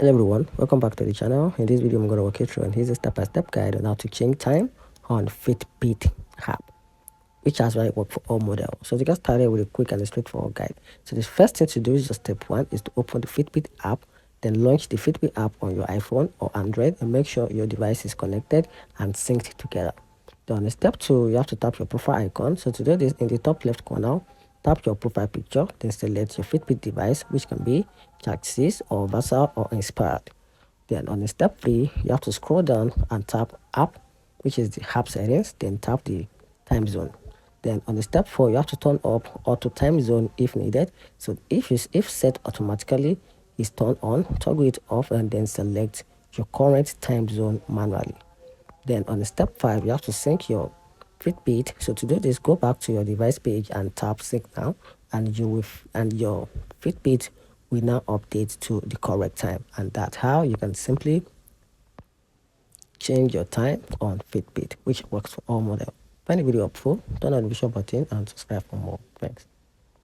Hello everyone, welcome back to the channel. In this video I'm going to walk you through and here's a step-by-step guide on how to change time on Fitbit app, which has right work for all models. So to get started with a quick and a straightforward guide. So the first thing to do is just step one is to open the Fitbit app, then launch the Fitbit app on your iPhone or Android and make sure your device is connected and synced together. Then step two, you have to tap your profile icon. So to do this, in the top left corner, tap your profile picture, then select your Fitbit device, which can be Charge or Versa or Inspired. Then on the step three, you have to scroll down and tap app, which is the app settings, then tap the time zone. Then on the step four, you have to turn up auto time zone if needed. So if set automatically is turned on, toggle it off and then select your current time zone manually. Then on the step 5, you have to sync your Fitbit. So to do this, go back to your device page and tap sync now, and your Fitbit will now update to the correct time. And that's how you can simply change your time on Fitbit, which works for all models. Find the video helpful, turn on the notification button and subscribe for more. Thanks.